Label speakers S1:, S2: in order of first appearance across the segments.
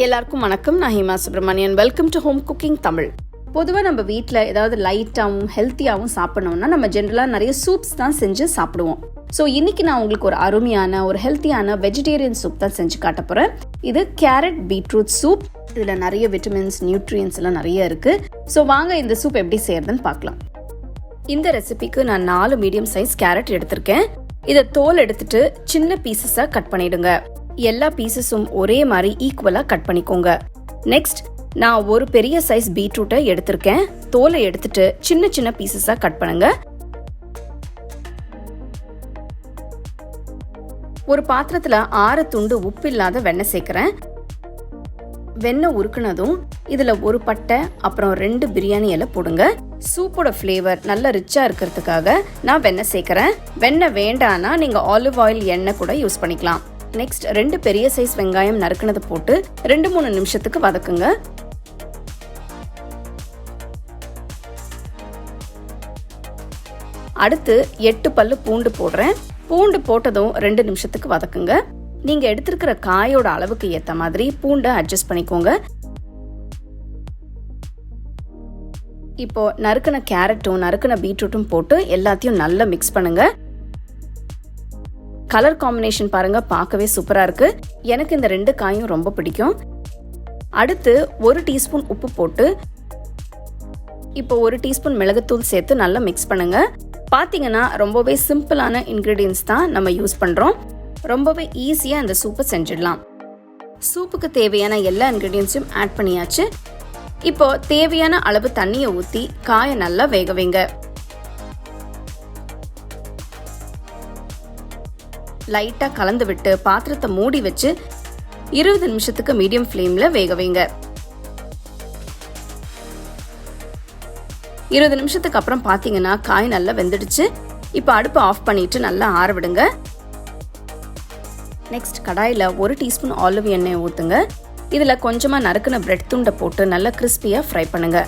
S1: எல்லாருக்கும் வணக்கம். நான் Hima Subramanian. Welcome to home cooking Tamil. பொதுவாக நம்ம வீட்டில் ஏதாவது லைட்டாகவும் ஹெல்த்தியாகவும் சாப்பிடணும்னா நம்ம ஜென்ரலாக நிறைய சூப்ஸ் தான் செஞ்சு சாப்பிடுவோம். ஸோ இன்னைக்கு நான் உங்களுக்கு ஒரு அருமையான ஒரு ஹெல்த்தியான வெஜிடேரியன் சூப் தான் செஞ்சு காட்ட போகிறேன். இது கேரட் பீட்ரூட் சூப். இதில் நிறைய விட்டமின்ஸ், நியூட்ரியன்ஸ் எல்லாம் நிறைய இருக்கு. ஸோ வாங்க இந்த சூப் எப்படி செய்யறதுன்னு பார்க்கலாம். இந்த ரெசிபிக்கு நான் 4 மீடியம் சைஸ் கேரட் எடுத்திருக்கேன். இதை தோல் எடுத்துட்டு சின்ன பீசஸாக கட் பண்ணிடுங்க. எல்லா பீசஸும் ஒரே மாதிரி ஈக்குவலா கட் பண்ணிக்கோங்க. நெக்ஸ்ட் நான் ஒரு பெரிய சைஸ் பீட்ரூட்டை எடுத்திருக்கேன். தோலை எடுத்துட்டு சின்ன சின்ன பீசஸா கட் பண்ணுங்க. ஒரு பாத்திரத்துல 6 துண்டு உப்பு இல்லாத வெண்ணெய் சேர்க்கிறேன். வெண்ணெய் உருக்குனதும் இதுல ஒரு பட்டை அப்புறம் 2 பிரியாணி இலை போடுங்க. சூப்போட ஃப்ளேவர் நல்லா ரிச்சா இருக்கிறதுக்காக நான் வெண்ணெய் சேர்க்கிறேன். வெண்ணெய் வேண்டானா நீங்க ஆலிவ் ஆயில் எண்ணெய் கூட யூஸ் பண்ணிக்கலாம். நெக்ஸ்ட் 2 பெரிய சைஸ் வெங்காயம் நறுக்குனது போட்டு 2-3 நிமிஷத்துக்கு வதக்குங்க. அடுத்து 8 பல்லு பூண்டு போடுறேன். பூண்டு போட்டதும் 2 நிமிஷத்துக்கு வதக்குங்க. நீங்க எடுத்திருக்கிற காயோட அளவுக்கு ஏத்த மாதிரி பூண்டை அட்ஜஸ்ட் பண்ணிக்கோங்க. இப்போ நறுக்கின கேரட்டும் நறுக்கின பீட்ரூட்டும் போட்டு எல்லாத்தையும் நல்லா மிக்ஸ் பண்ணுங்க. கலர் காம்பினேஷன் பாருங்க, பார்க்கவே சூப்பரா இருக்கு. எனக்கு இந்த 2 காயும் ரொம்ப பிடிக்கும். அடுத்து 1 டீஸ்பூன் உப்பு போட்டு இப்போ 1 டீஸ்பூன் மிளகுத்தூள் சேர்த்து நல்லா மிக்ஸ் பண்ணுங்க. பாத்தீங்கன்னா ரொம்பவே சிம்பிளான இன்கிரீடியன்ஸ் தான் நம்ம யூஸ் பண்றோம். ரொம்பவே ஈஸியா இந்த சூப்பை செஞ்சிடலாம். சூப்புக்கு தேவையான எல்லா இன்கிரீடியன்ஸும் ஆட் பண்ணியாச்சு. இப்போ தேவையான அளவு தண்ணியை ஊத்தி காயை நல்லா வேக வைங்க. லைட்டா கலந்து விட்டு பாத்திரத்தை மூடி வச்சு 20 நிமிஷத்துக்கு மீடியம் ஃப்ளேம்ல வேக வைங்க. 20 நிமிஷத்துக்கு அப்புறம் பாத்தீங்கன்னா காய் நல்லா வெந்துடுச்சு. இப்போ அடுப்பை ஆஃப் பண்ணிட்டு நல்லா ஆற விடுங்க. நெக்ஸ்ட் கடாயில 1 டீஸ்பூன் ஆலிவ் எண்ணெய் ஊத்துங்க. இதுல கொஞ்சமா நறுக்குன பிரெட் துண்டை போட்டு நல்லா கிறிஸ்பியா ஃப்ரை பண்ணுங்க.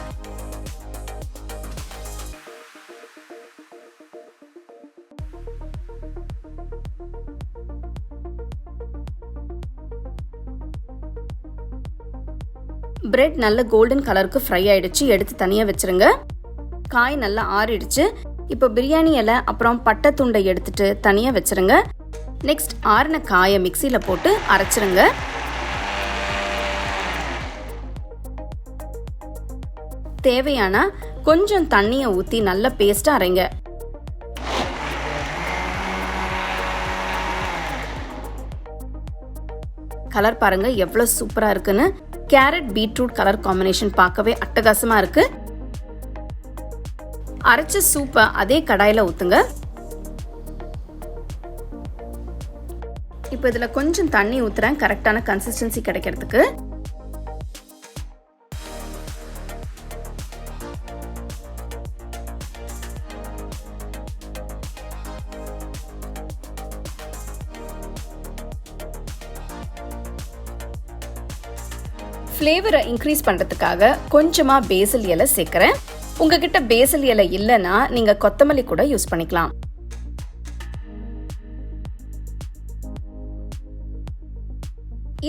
S1: பிரெட் நல்ல கோல்டன் கலருக்கு ஃப்ரை ஆயிடுச்சு. எடுத்து தனியா வச்சிருங்க. காய் நல்லா ஆறிடுச்சு. இப்போ பிரியாணி இலை அப்புறம் பட்டை துண்டை எடுத்துட்டு தனியா வச்சிருங்க. நெக்ஸ்ட் ஆறின காயை மிக்சியில போட்டு அரைச்சிருங்க. தேவையான கொஞ்சம் தண்ணியை ஊத்தி நல்ல பேஸ்டா அரைங்க. கலர் பாருங்க எவ்வளவு சூப்பரா இருக்குன்னு. கேரட் பீட்ரூட் கலர் காம்பினேஷன் பார்க்கவே அட்டகாசமா இருக்கு. அரைச்ச சூப்பை அதே கடாயில ஊத்துங்க. இப்போ இதுல கொஞ்சம் தண்ணி ஊத்துறேன், கரெக்டான கன்சிஸ்டன்சி கிடைக்கிறதுக்கு. ஃப்ளேவரை இன்க்ரீஸ் பண்றதுக்காக கொஞ்சமா பேசில் இலை சேர்க்கிறேன். உங்ககிட்ட பேசில் இலை இல்லைன்னா நீங்க கொத்தமல்லி கூட யூஸ் பண்ணிக்கலாம்.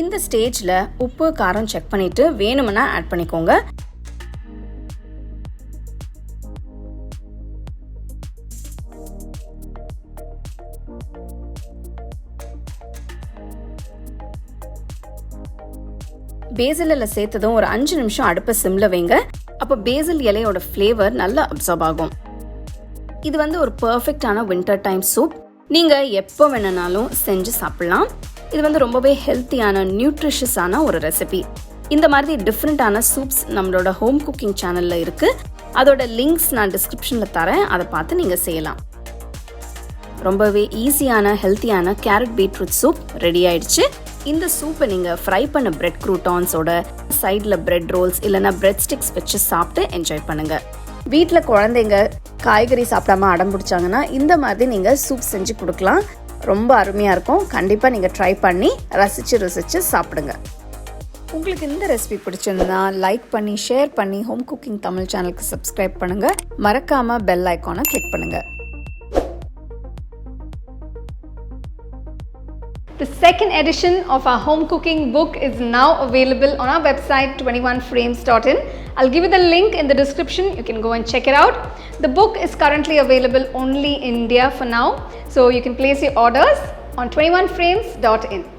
S1: இந்த ஸ்டேஜ்ல உப்பு காரம் செக் பண்ணிட்டு வேணும்னா ஆட் பண்ணிக்கோங்க. பேசில் இலை சேர்த்ததும் ஒரு 5 நிமிஷம் அடுப்பை சிம்ல வைங்க. அப்ப பேசில் இலையோட ஃப்ளேவர் நல்லா அப்சர்வ் ஆகும். இது ஒரு பெர்ஃபெக்டான வின்டர் டைம் சூப். நீங்க எப்போ வேணும்னாலும் செஞ்சு சாப்பிடலாம். இது ரொம்பவே ஹெல்த்தியான நியூட்ரிஷியஸான ஒரு ரெசிபி. இந்த மாதிரி டிஃப்ரெண்டான சூப்ஸ் நம்மளோட ஹோம் குக்கிங் சேனல்ல இருக்கு. அதோட லிங்க்ஸ் நான் டிஸ்கிரிப்ஷன்ல தரேன். அதை பார்த்து நீங்க செய்யலாம். ரொம்பவே ஈஸியான ஹெல்த்தியான கேரட் பீட்ரூட் சூப் ரெடி ஆயிடுச்சு. இந்த சூப்பை நீங்க ஃப்ரை பண்ண பிரெட் க்ரூட்டான்ஸோட சைட்ல பிரெட் ரோல்ஸ் இல்லைன்னா பிரெட் ஸ்டிக்ஸ் வச்சு சாப்பிட்டு என்ஜாய் பண்ணுங்க. வீட்டுல குழந்தைங்க காய்கறி சாப்பிடாம அடம் பிடிச்சாங்கன்னா இந்த மாதிரி நீங்க சூப் செஞ்சு கொடுக்கலாம். ரொம்ப அருமையா இருக்கும். கண்டிப்பா நீங்க ட்ரை பண்ணி ரசிச்சு சாப்பிடுங்க. உங்களுக்கு இந்த ரெசிபி பிடிச்சிருந்தா லைக் பண்ணி ஷேர் பண்ணி ஹோம் குக்கிங் தமிழ் சேனலுக்கு சப்ஸ்கிரைப் பண்ணுங்க. மறக்காம பெல் ஐகானை கிளிக் பண்ணுங்க.
S2: The second edition of our home cooking book is now available on our website 21frames.in. I'll give you the link in the description. You can go and check it out. The book is currently available only in India for now, so you can place your orders on 21frames.in.